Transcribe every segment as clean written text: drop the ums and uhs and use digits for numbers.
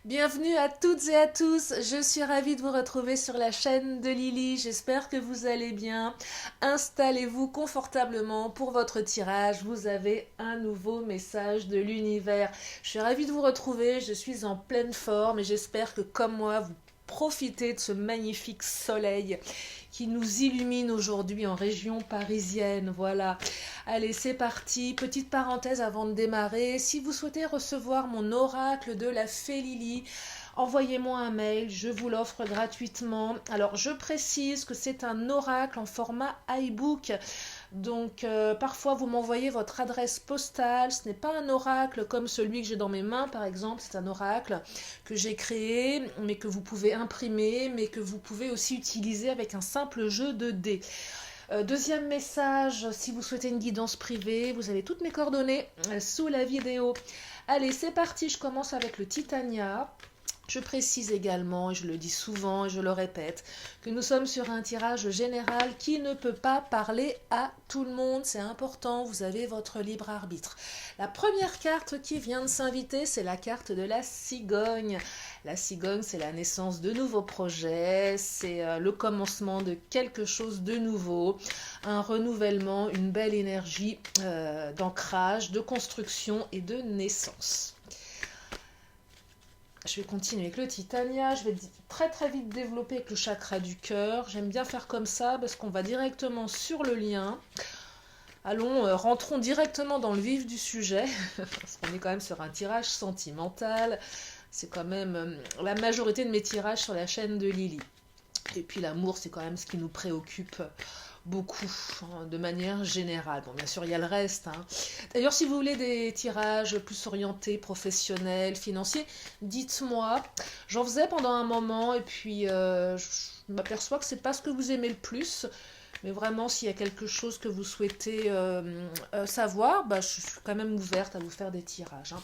Bienvenue à toutes et à tous, je suis ravie de vous retrouver sur la chaîne de Lily, j'espère que vous allez bien. Installez-vous confortablement pour votre tirage, vous avez un nouveau message de l'univers. Je suis ravie de vous retrouver, je suis en pleine forme et j'espère que comme moi vous profitez de ce magnifique soleil qui nous illumine aujourd'hui en région parisienne. Voilà. Allez, c'est parti. Petite parenthèse avant de démarrer. Si vous souhaitez recevoir mon oracle de la fée Lily, envoyez-moi un mail, je vous l'offre gratuitement. Alors, je précise que c'est un oracle en format iBook. Donc, parfois, vous m'envoyez votre adresse postale. Ce n'est pas un oracle comme celui que j'ai dans mes mains, par exemple. C'est un oracle que j'ai créé, mais que vous pouvez imprimer, mais que vous pouvez aussi utiliser avec un simple jeu de dés. Deuxième message, si vous souhaitez une guidance privée, vous avez toutes mes coordonnées sous la vidéo. Allez, c'est parti, je commence avec le Titania. Je précise également, et je le dis souvent et je le répète, que nous sommes sur un tirage général qui ne peut pas parler à tout le monde. C'est important, vous avez votre libre arbitre. La première carte qui vient de s'inviter, c'est la carte de la cigogne. La cigogne, c'est la naissance de nouveaux projets, c'est le commencement de quelque chose de nouveau, un renouvellement, une belle énergie d'ancrage, de construction et de naissance. Je vais continuer avec le Titania, je vais très très vite développer avec le chakra du cœur. J'aime bien faire comme ça parce qu'on va directement sur le lien. Allons, rentrons directement dans le vif du sujet, parce qu'on est quand même sur un tirage sentimental. C'est quand même la majorité de mes tirages sur la chaîne de Lily. Et puis l'amour, c'est quand même ce qui nous préoccupe beaucoup, de manière générale. Bon, bien sûr, il y a le reste. D'ailleurs, si vous voulez des tirages plus orientés, professionnels, financiers, dites-moi. J'en faisais pendant un moment et puis je m'aperçois que c'est pas ce que vous aimez le plus. Mais vraiment, s'il y a quelque chose que vous souhaitez savoir, je suis quand même ouverte à vous faire des tirages.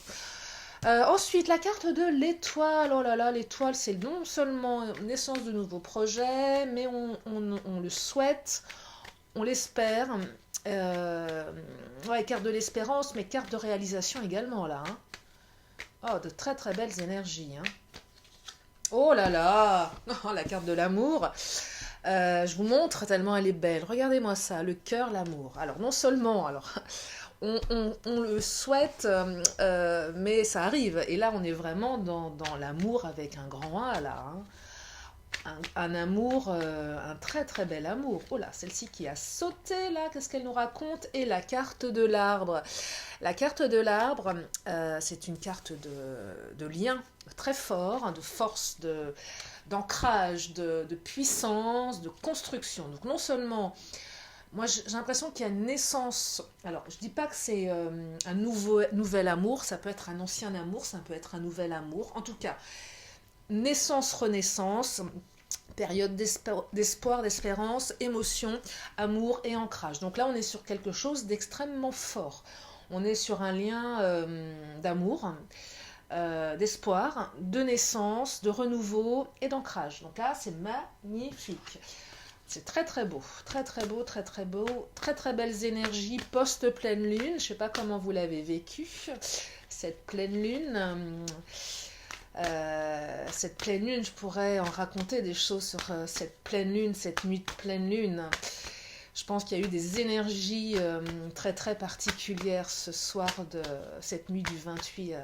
Ensuite, la carte de l'étoile. Oh là là, l'étoile, c'est non seulement naissance de nouveaux projets, mais on le souhaite, on l'espère. Ouais, carte de l'espérance, mais carte de réalisation également, là. Oh, de très très belles énergies. Oh là là, oh, la carte de l'amour. Je vous montre tellement elle est belle. Regardez-moi ça, le cœur, l'amour. Alors, non seulement, on le souhaite, mais ça arrive. Et là, on est vraiment dans l'amour avec un grand A, là. Un amour, un très très bel amour. Oh là, celle-ci qui a sauté là, qu'est-ce qu'elle nous raconte? Et la carte de l'arbre. La carte de l'arbre, c'est une carte de lien très fort, de force, d'ancrage, de puissance, de construction. Donc non seulement, moi j'ai l'impression qu'il y a une naissance, alors je dis pas que c'est un nouvel amour, ça peut être un ancien amour, ça peut être un nouvel amour, en tout cas, naissance-renaissance, période d'espoir, d'espérance, émotion, amour et ancrage. Donc là, on est sur quelque chose d'extrêmement fort. On est sur un lien d'amour, d'espoir, de naissance, de renouveau et d'ancrage. Donc là, c'est magnifique. C'est très très beau, très très beau, très très beau, très très belles énergies post-pleine lune. Je ne sais pas comment vous l'avez vécu, cette pleine lune. Cette pleine lune, je pourrais en raconter des choses sur cette pleine lune, cette nuit de pleine lune. Je pense qu'il y a eu des énergies très très particulières ce soir de cette nuit du 28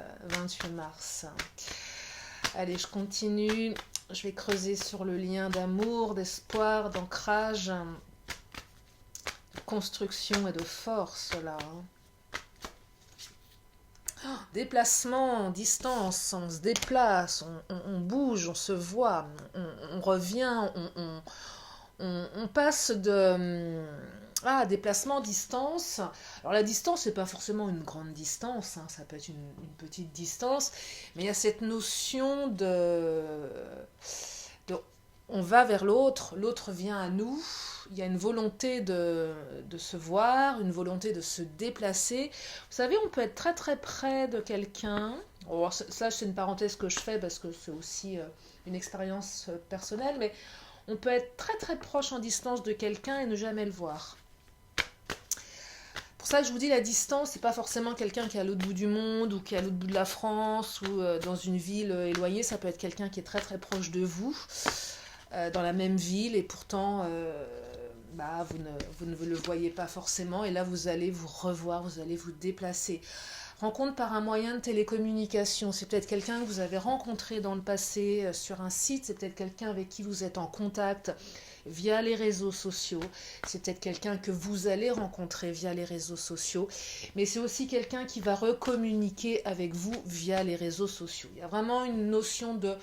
mars. Allez, je continue. Je vais creuser sur le lien d'amour, d'espoir, d'ancrage, de construction et de force là. Déplacement, distance, on se déplace, on bouge, on se voit, on revient, on passe de déplacement, distance. Alors la distance, c'est pas forcément une grande distance, ça peut être une petite distance, mais il y a cette notion on va vers l'autre, l'autre vient à nous. Il y a une volonté de se voir, une volonté de se déplacer. Vous savez, on peut être très très près de quelqu'un. Oh, ça, c'est une parenthèse que je fais parce que c'est aussi une expérience personnelle, mais on peut être très très proche en distance de quelqu'un et ne jamais le voir. Pour ça que je vous dis, la distance, c'est pas forcément quelqu'un qui est à l'autre bout du monde ou qui est à l'autre bout de la France ou dans une ville éloignée. Ça peut être quelqu'un qui est très très proche de vous, dans la même ville, et pourtant vous ne le voyez pas forcément. Et là, vous allez vous revoir, vous allez vous déplacer. Rencontre par un moyen de télécommunication. C'est peut-être quelqu'un que vous avez rencontré dans le passé sur un site. C'est peut-être quelqu'un avec qui vous êtes en contact via les réseaux sociaux. C'est peut-être quelqu'un que vous allez rencontrer via les réseaux sociaux. Mais c'est aussi quelqu'un qui va recommuniquer avec vous via les réseaux sociaux. Il y a vraiment une notion de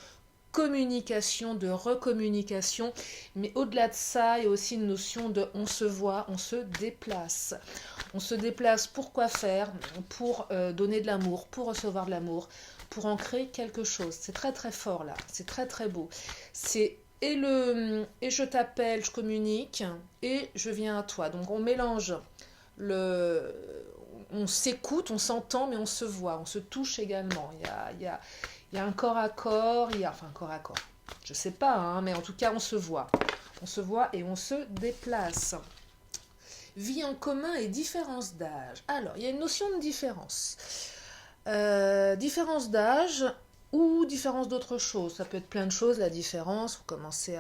communication, de recommunication, mais au-delà de ça, il y a aussi une notion de on se voit, on se déplace. On se déplace pour quoi faire? Pour donner de l'amour, pour recevoir de l'amour, pour en créer quelque chose. C'est très très fort là, c'est très très beau. C'est et je t'appelle, je communique, et je viens à toi. Donc on mélange on s'écoute, on s'entend, mais on se voit, on se touche également. Il y a un corps à corps, enfin un corps à corps, je sais pas, hein, mais en tout cas on se voit. On se voit et on se déplace. Vie en commun et différence d'âge. Alors, il y a une notion de différence. Différence d'âge ou différence d'autre chose. Ça peut être plein de choses, la différence. Vous commencez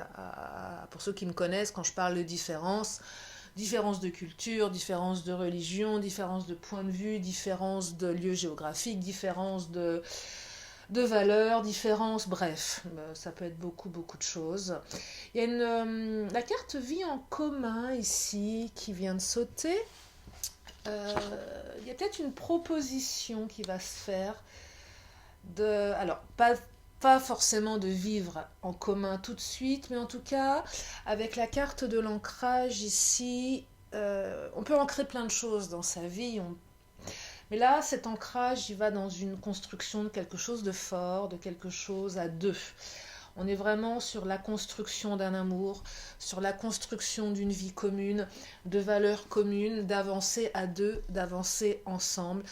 pour ceux qui me connaissent, quand je parle de différence de culture, différence de religion, différence de point de vue, différence de lieu géographique, différence de valeurs, différences, bref, ça peut être beaucoup, beaucoup de choses. Il y a la carte vie en commun ici qui vient de sauter. Il y a peut-être une proposition qui va se faire alors, pas forcément de vivre en commun tout de suite, mais en tout cas, avec la carte de l'ancrage ici, on peut ancrer plein de choses dans sa vie. Mais là, cet ancrage, il va dans une construction de quelque chose de fort, de quelque chose à deux. On est vraiment sur la construction d'un amour, sur la construction d'une vie commune, de valeurs communes, d'avancer à deux, d'avancer ensemble.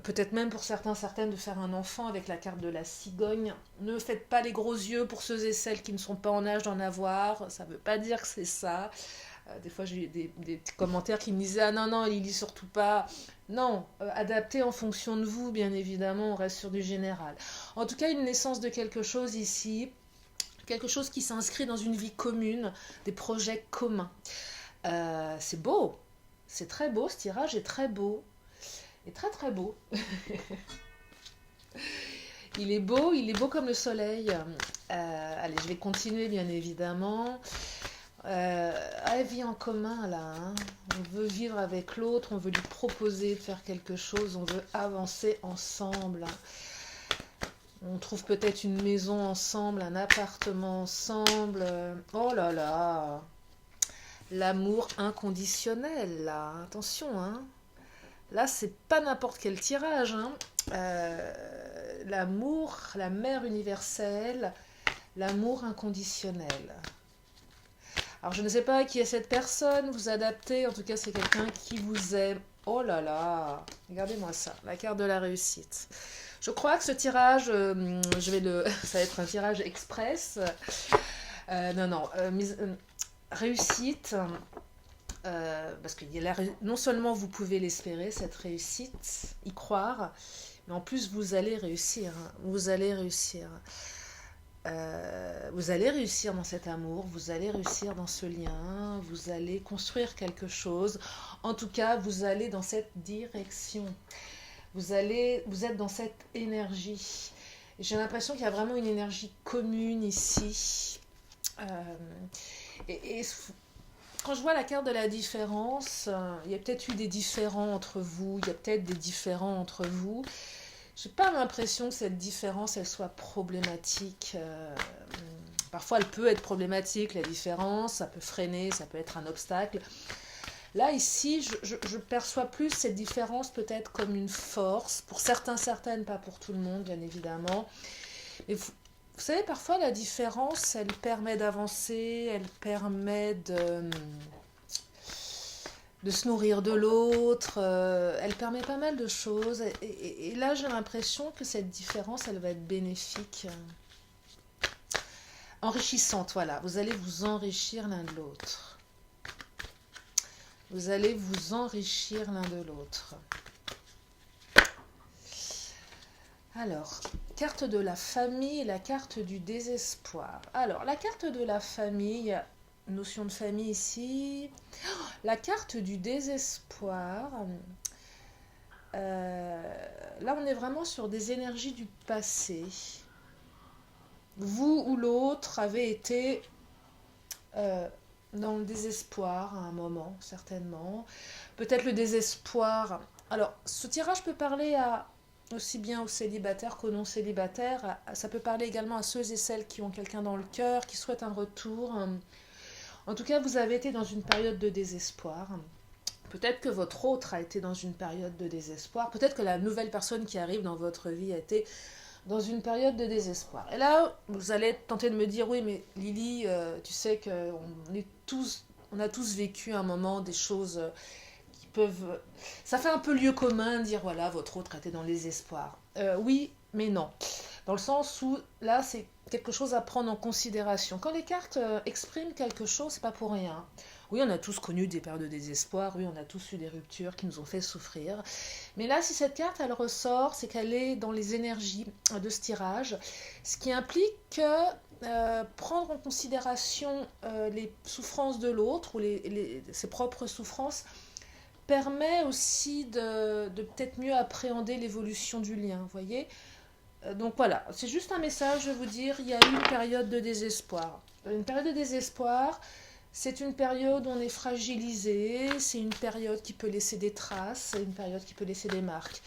Peut-être même pour certains, certaines, de faire un enfant avec la carte de la cigogne. Ne faites pas les gros yeux pour ceux et celles qui ne sont pas en âge d'en avoir. Ça ne veut pas dire que c'est ça. Des fois, j'ai eu des petits commentaires qui me disaient « Ah non, non, Lily, surtout pas ». Non, adapté en fonction de vous, bien évidemment, on reste sur du général. En tout cas, une naissance de quelque chose ici, quelque chose qui s'inscrit dans une vie commune, des projets communs. C'est beau, c'est très beau, ce tirage est très beau, et très très beau. Il est beau comme le soleil. Allez, je vais continuer, bien évidemment. La vie en commun là, hein. On veut vivre avec l'autre, on veut lui proposer de faire quelque chose, on veut avancer ensemble. On trouve peut-être une maison ensemble, un appartement ensemble. Oh là là, l'amour inconditionnel là, attention hein. Là c'est pas n'importe quel tirage hein. L'amour, la mère universelle, l'amour inconditionnel. Alors, je ne sais pas qui est cette personne, vous adaptez, en tout cas, c'est quelqu'un qui vous aime. Oh là là, regardez-moi ça, la carte de la réussite. Je crois que ce tirage, ça va être un tirage express. Réussite, parce que non seulement vous pouvez l'espérer, cette réussite, y croire, mais en plus, vous allez réussir. Hein, vous allez réussir. Vous allez réussir dans cet amour, vous allez réussir dans ce lien, vous allez construire quelque chose. En tout cas, vous allez dans cette direction. Vous êtes dans cette énergie. Et j'ai l'impression qu'il y a vraiment une énergie commune ici. Et quand je vois la carte de la différence, il y a peut-être eu des différends entre vous, il y a peut-être des différends entre vous. J'ai pas l'impression que cette différence, elle soit problématique. Parfois, elle peut être problématique, la différence, ça peut freiner, ça peut être un obstacle. Là, ici, je perçois plus cette différence peut-être comme une force. Pour certains, certaines, pas pour tout le monde, bien évidemment. Mais vous savez, parfois, la différence, elle permet d'avancer, elle permet de se nourrir de l'autre, elle permet pas mal de choses. Et là, j'ai l'impression que cette différence, elle va être bénéfique, enrichissante, voilà. Vous allez vous enrichir l'un de l'autre. Vous allez vous enrichir l'un de l'autre. Alors, carte de la famille et la carte du désespoir. Alors, la carte de la famille, notion de famille ici. La carte du désespoir. Là, on est vraiment sur des énergies du passé. Vous ou l'autre avez été dans le désespoir à un moment, certainement. Peut-être le désespoir. Alors, ce tirage peut parler aussi bien aux célibataires qu'aux non-célibataires. Ça peut parler également à ceux et celles qui ont quelqu'un dans le cœur, qui souhaitent un retour. En tout cas, vous avez été dans une période de désespoir. Peut-être que votre autre a été dans une période de désespoir. Peut-être que la nouvelle personne qui arrive dans votre vie a été dans une période de désespoir. Et là, vous allez tenter de me dire, oui, mais Lily, tu sais on a tous vécu un moment des choses qui peuvent... Ça fait un peu lieu commun de dire, voilà, votre autre a été dans le désespoir. Oui, mais non. Dans le sens où, là, c'est quelque chose à prendre en considération. Quand les cartes expriment quelque chose, c'est pas pour rien. Oui, on a tous connu des périodes de désespoir, oui, on a tous eu des ruptures qui nous ont fait souffrir. Mais là, si cette carte, elle ressort, c'est qu'elle est dans les énergies de ce tirage, ce qui implique que prendre en considération les souffrances de l'autre ou ses propres souffrances permet aussi de peut-être mieux appréhender l'évolution du lien, vous voyez. Donc voilà, c'est juste un message, je vais vous dire, il y a eu une période de désespoir. Une période de désespoir, c'est une période où on est fragilisé, c'est une période qui peut laisser des traces, c'est une période qui peut laisser des marques.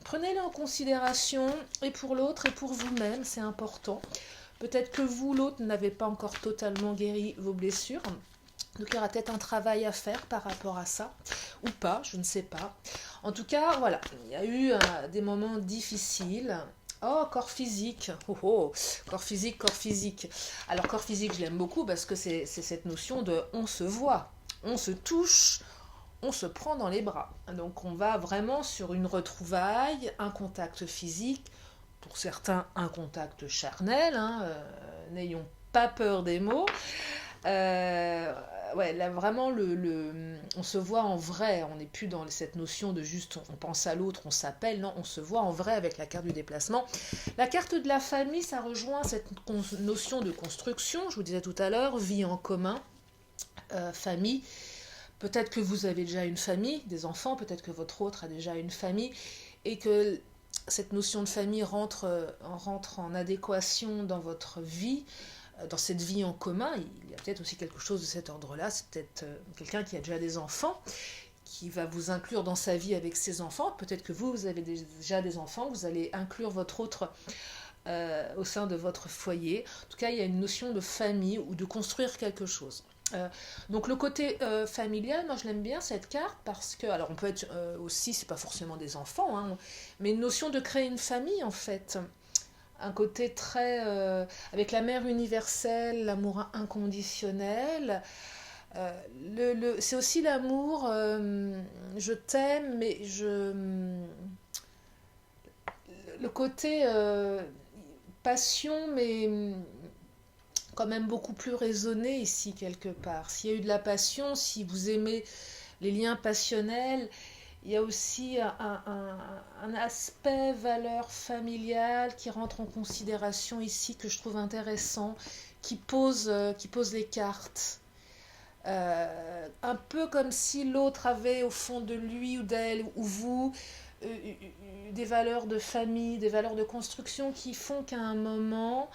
Prenez-le en considération, et pour l'autre et pour vous-même, c'est important. Peut-être que vous, l'autre, n'avez pas encore totalement guéri vos blessures. Donc il y aura peut-être un travail à faire par rapport à ça, ou pas, je ne sais pas. En tout cas, voilà, il y a eu des moments difficiles. Oh, corps physique. Oh, oh, corps physique, corps physique. Alors, corps physique, je l'aime beaucoup parce que c'est cette notion de on se voit, on se touche, on se prend dans les bras. Donc, on va vraiment sur une retrouvaille, un contact physique, pour certains, un contact charnel. N'ayons pas peur des mots. Ouais, là vraiment, on se voit en vrai, on n'est plus dans cette notion de juste on pense à l'autre, on s'appelle, non, on se voit en vrai avec la carte du déplacement. La carte de la famille, ça rejoint cette notion de construction, je vous disais tout à l'heure, vie en commun, famille. Peut-être que vous avez déjà une famille, des enfants, peut-être que votre autre a déjà une famille, et que cette notion de famille rentre en adéquation dans votre vie. Dans cette vie en commun, il y a peut-être aussi quelque chose de cet ordre-là. C'est peut-être quelqu'un qui a déjà des enfants, qui va vous inclure dans sa vie avec ses enfants. Peut-être que vous avez déjà des enfants, vous allez inclure votre autre au sein de votre foyer. En tout cas, il y a une notion de famille ou de construire quelque chose. Donc le côté familial, moi je l'aime bien cette carte parce que, alors on peut être aussi, c'est pas forcément des enfants, mais une notion de créer une famille en fait. Un côté très avec la mère universelle, l'amour inconditionnel. C'est aussi l'amour, je t'aime, mais le côté passion, mais quand même beaucoup plus raisonné ici quelque part. S'il y a eu de la passion, si vous aimez les liens passionnels, il y a aussi un aspect valeur familiale qui rentre en considération ici, que je trouve intéressant, qui pose les cartes. Un peu comme si l'autre avait au fond de lui ou d'elle ou vous des valeurs de famille, des valeurs de construction qui font qu'à un moment,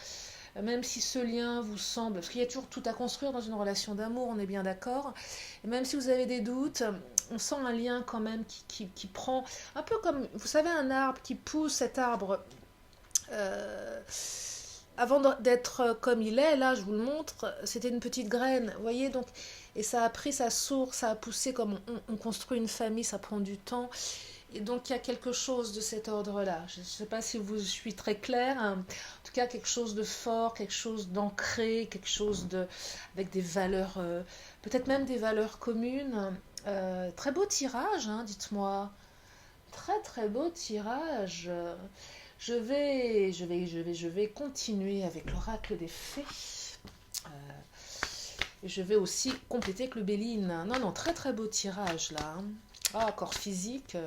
même si ce lien vous semble... Parce qu'il y a toujours tout à construire dans une relation d'amour, on est bien d'accord. Et même si vous avez des doutes, on sent un lien quand même qui prend... Un peu comme, vous savez, un arbre qui pousse, cet arbre... avant d'être comme il est, là je vous le montre, c'était une petite graine, vous voyez, donc, et ça a pris sa source, ça a poussé comme on construit une famille, ça prend du temps. Et donc il y a quelque chose de cet ordre-là. Je ne sais pas si je suis très claire. En tout cas, quelque chose de fort, quelque chose d'ancré, quelque chose avec des valeurs, peut-être même des valeurs communes. Très beau tirage, dites-moi. Très très beau tirage. Je vais continuer avec l'oracle des fées. Et je vais aussi compléter avec le Béline. Non, non, très très beau tirage là, hein. Ah, corps physique.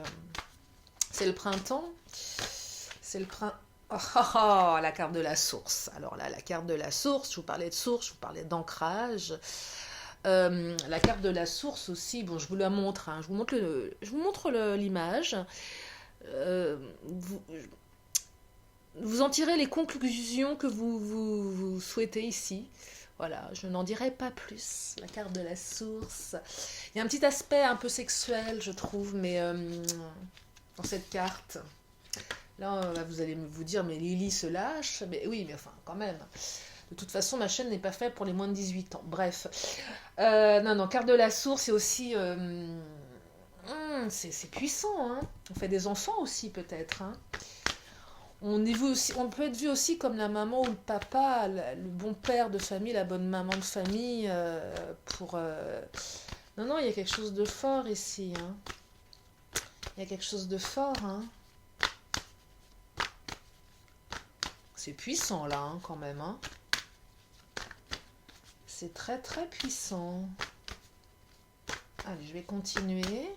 C'est le printemps. C'est le printemps. Oh, oh, oh, la carte de la source. Alors là, la carte de la source, je vous parlais de source, je vous parlais d'ancrage. La carte de la source aussi, bon, je vous la montre, hein. Je vous montre l'image. Vous, vous en tirez les conclusions que vous souhaitez ici. Voilà, je n'en dirai pas plus. La carte de la source. Il y a un petit aspect un peu sexuel, je trouve, mais dans cette carte. Là, vous allez vous dire, mais Lily se lâche. Mais oui, mais enfin, quand même. De toute façon, ma chaîne n'est pas faite pour les moins de 18 ans. Bref. Non, non, carte de la source, c'est aussi... c'est puissant, hein. On fait des enfants aussi, peut-être, hein. On est vu aussi, on peut être vu aussi comme la maman ou le papa, le bon père de famille, la bonne maman de famille. Non, non, il y a quelque chose de fort ici, hein. Il y a quelque chose de fort, hein. C'est puissant, là, hein, quand même, hein. C'est très, très puissant. Allez, je vais continuer.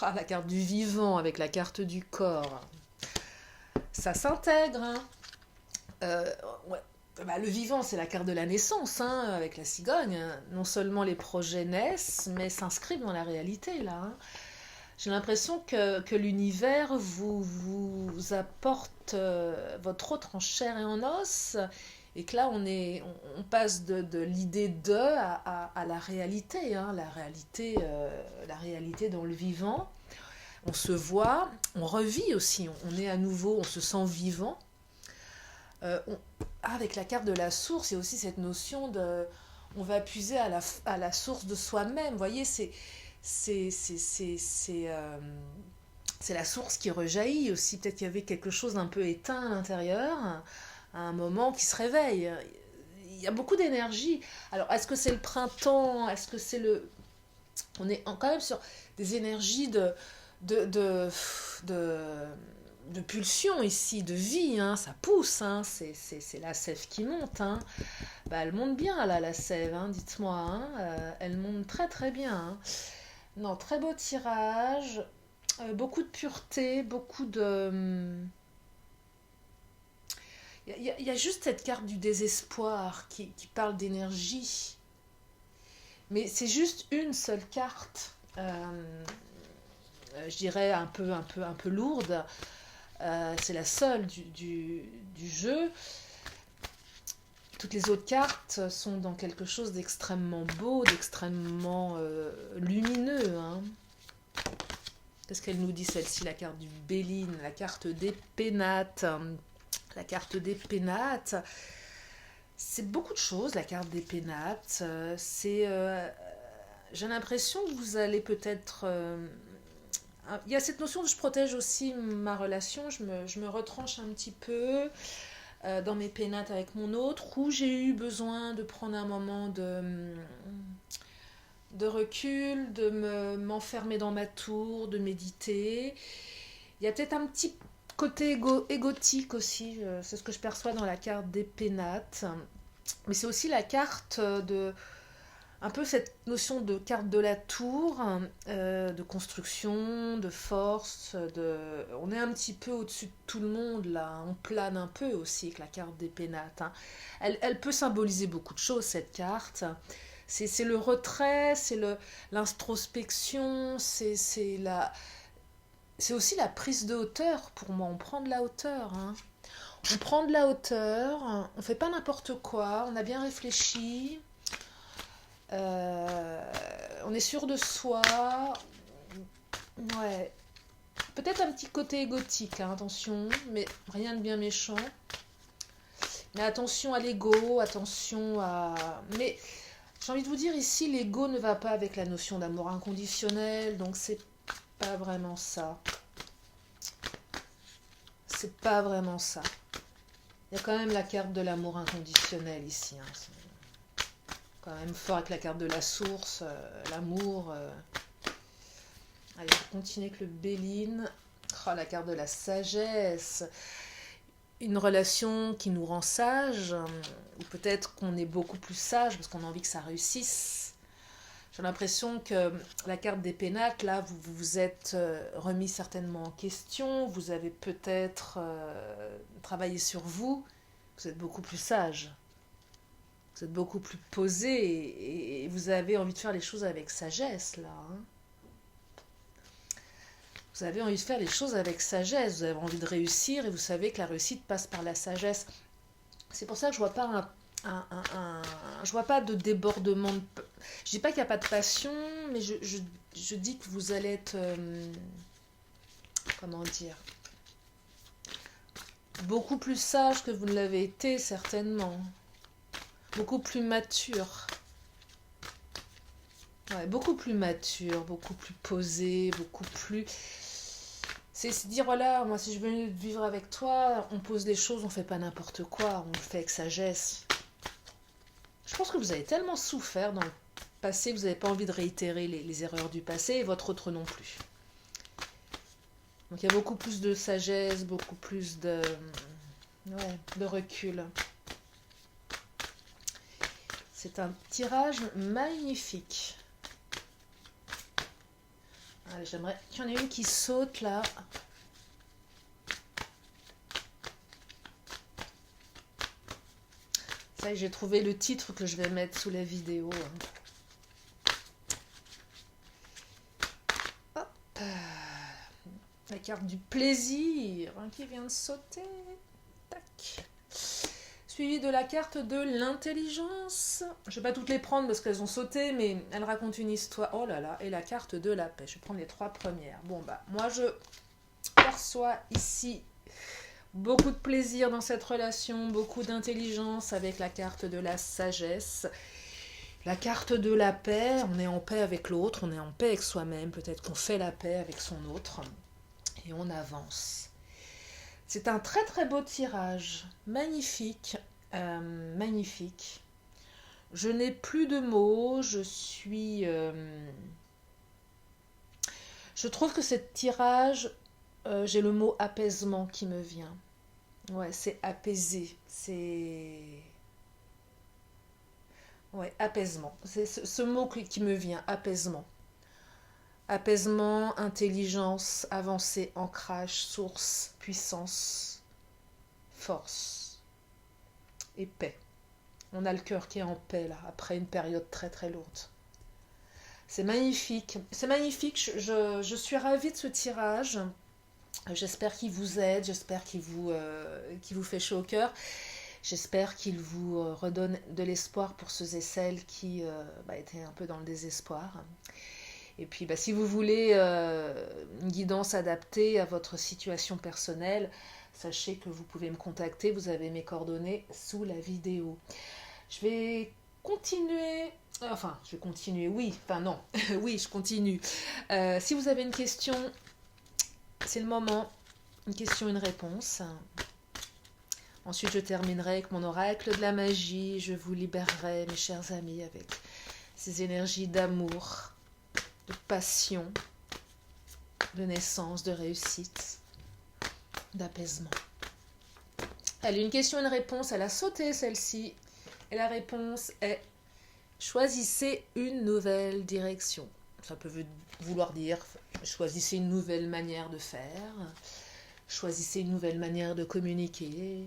Ah, la carte du vivant avec la carte du corps. Ça s'intègre, hein. Ouais. Bah, le vivant, c'est la carte de la naissance, hein, avec la cigogne. Non seulement les projets naissent, mais s'inscrivent dans la réalité, là, hein. J'ai l'impression que l'univers vous apporte votre autre en chair et en os, et que là, on passe de l'idée de à la réalité, hein, la réalité dans le vivant. On se voit, on revit aussi, on est à nouveau, on se sent vivant. Avec la carte de la source, il y a aussi cette notion de... On va puiser à la source de soi-même. Vous voyez, c'est la source qui rejaillit aussi. Peut-être qu'il y avait quelque chose d'un peu éteint à l'intérieur, à un moment qui se réveille. Il y a beaucoup d'énergie. Alors, est-ce que c'est le printemps? Est-ce que c'est le... On est quand même sur des énergies de, de, de, de pulsion ici, de vie, hein. Ça pousse, hein. C'est la sève qui monte, hein. Bah, elle monte bien, là, la sève, hein, dites-moi, hein. Elle monte très très bien, hein. Non, très beau tirage, beaucoup de pureté, beaucoup de... Il y a juste cette carte du désespoir qui parle d'énergie. Mais c'est juste une seule carte, je dirais un peu lourde. C'est la seule du jeu. Toutes les autres cartes sont dans quelque chose d'extrêmement beau, d'extrêmement lumineux, hein. Qu'est-ce qu'elle nous dit, celle-ci, la carte du Béline, la carte des pénates. La carte des pénates, c'est beaucoup de choses, la carte des pénates. J'ai l'impression que vous allez peut-être... il y a cette notion de je protège aussi ma relation, je me retranche un petit peu dans mes pénates avec mon autre, où j'ai eu besoin de prendre un moment de recul, m'enfermer dans ma tour, de méditer. Il y a peut-être un petit côté égotique aussi, c'est ce que je perçois dans la carte des pénates. Mais c'est aussi la carte de... Un peu cette notion de carte de la tour, de construction, de force, on est un petit peu au-dessus de tout le monde là, on plane un peu aussi avec la carte des pénates, hein. Elle peut symboliser beaucoup de choses, cette carte. C'est le retrait, c'est l'introspection, c'est aussi la prise de hauteur pour moi. On prend de la hauteur, hein. On prend de la hauteur, on fait pas n'importe quoi, on a bien réfléchi. On est sûr de soi. Ouais. Peut-être un petit côté égotique, hein, attention, mais rien de bien méchant. Mais attention à l'ego, attention à... Mais j'ai envie de vous dire ici, l'ego ne va pas avec la notion d'amour inconditionnel, donc c'est pas vraiment ça. C'est pas vraiment ça. Il y a quand même la carte de l'amour inconditionnel ici, hein. C'est quand même fort avec la carte de la source, l'amour. Allez, je vais continuer avec le Béline. Oh, la carte de la sagesse. une relation qui nous rend sages, ou peut-être qu'on est beaucoup plus sage parce qu'on a envie que ça réussisse. J'ai l'impression que la carte des pénacles, là, vous vous êtes remis certainement en question, vous avez peut-être travaillé sur vous, vous êtes beaucoup plus sage, vous êtes beaucoup plus posé et vous avez envie de faire les choses avec sagesse, là. Hein. Vous avez envie de faire les choses avec sagesse, vous avez envie de réussir et vous savez que la réussite passe par la sagesse. C'est pour ça que je vois pas je vois pas de débordement. Je dis pas qu'il n'y a pas de passion, mais je dis que vous allez être, comment dire, beaucoup plus sage que vous ne l'avez été certainement, beaucoup plus mature. Ouais, beaucoup plus mature, beaucoup plus posé, beaucoup plus. C'est se dire, voilà, moi si je veux vivre avec toi, on pose les choses, on fait pas n'importe quoi, on le fait avec sagesse. Je pense que vous avez tellement souffert dans le passé que vous n'avez pas envie de réitérer les erreurs du passé et votre autre non plus. Donc il y a beaucoup plus de sagesse, beaucoup plus de recul. C'est un tirage magnifique. Allez, j'aimerais qu'il y en ait une qui saute là. Ça y est, j'ai trouvé le titre que je vais mettre sous la vidéo. Hop. La carte du plaisir qui vient de sauter. Tac. Suivi de la carte de l'intelligence. Je ne vais pas toutes les prendre parce qu'elles ont sauté, mais elles racontent une histoire. Oh là là, et la carte de la paix. Je vais prendre les 3 premières. Bon, bah, moi, je perçois ici beaucoup de plaisir dans cette relation, beaucoup d'intelligence avec la carte de la sagesse. La carte de la paix, on est en paix avec l'autre, on est en paix avec soi-même, peut-être qu'on fait la paix avec son autre, et on avance. C'est un très très beau tirage, magnifique, magnifique. Je n'ai plus de mots, je trouve que ce tirage, j'ai le mot apaisement qui me vient. Ouais, c'est apaisé, c'est... Ouais, apaisement. C'est ce mot qui me vient, apaisement. Apaisement, intelligence, avancée, ancrage, source, puissance, force et paix. On a le cœur qui est en paix là, après une période très très lourde. C'est magnifique. C'est magnifique. Je suis ravie de ce tirage. J'espère qu'il vous aide, j'espère qu'il vous fait chaud au cœur. J'espère qu'il vous redonne de l'espoir pour ceux et celles qui étaient un peu dans le désespoir. Et puis, si vous voulez une guidance adaptée à votre situation personnelle, sachez que vous pouvez me contacter. Vous avez mes coordonnées sous la vidéo. Je vais continuer. Enfin, je vais continuer, oui. Enfin, non. Oui, je continue. Si vous avez une question, c'est le moment. Une question, une réponse. Ensuite, je terminerai avec mon oracle de la magie. Je vous libérerai, mes chers amis, avec ces énergies d'amour, de passion, de naissance, de réussite, d'apaisement. Allez, une question, une réponse. Elle a sauté, celle-ci. Et la réponse est: choisissez une nouvelle direction. Ça peut vouloir dire choisissez une nouvelle manière de faire, choisissez une nouvelle manière de communiquer,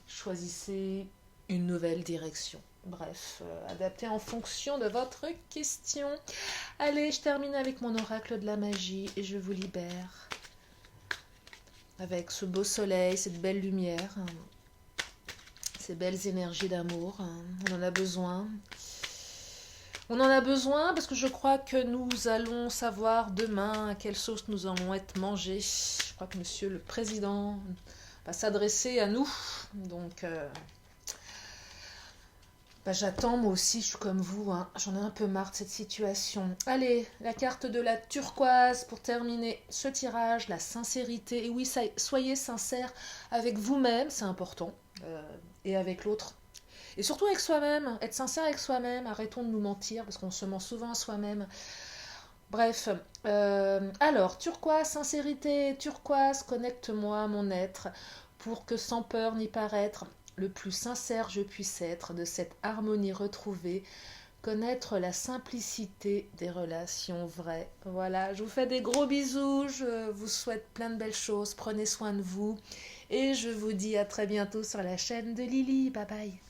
choisissez une nouvelle direction. Bref, adaptez en fonction de votre question. Allez, je termine avec mon oracle de la magie et je vous libère avec ce beau soleil, cette belle lumière, ces belles énergies d'amour. On en a besoin. On en a besoin parce que je crois que nous allons savoir demain à quelle sauce nous allons être mangés. Je crois que monsieur le président va s'adresser à nous. Donc, j'attends, moi aussi, je suis comme vous. J'en ai un peu marre de cette situation. Allez, la carte de la turquoise pour terminer ce tirage, la sincérité. Et oui, soyez sincère avec vous-même, c'est important, et avec l'autre. Et surtout avec soi-même, être sincère avec soi-même, arrêtons de nous mentir, parce qu'on se ment souvent à soi-même. Bref, alors, turquoise, sincérité, turquoise, connecte-moi, mon être. pour que sans peur ni paraître, le plus sincère je puisse être, de cette harmonie retrouvée, connaître la simplicité des relations vraies. Voilà, je vous fais des gros bisous, je vous souhaite plein de belles choses, prenez soin de vous et je vous dis à très bientôt sur la chaîne de Lily. Bye bye.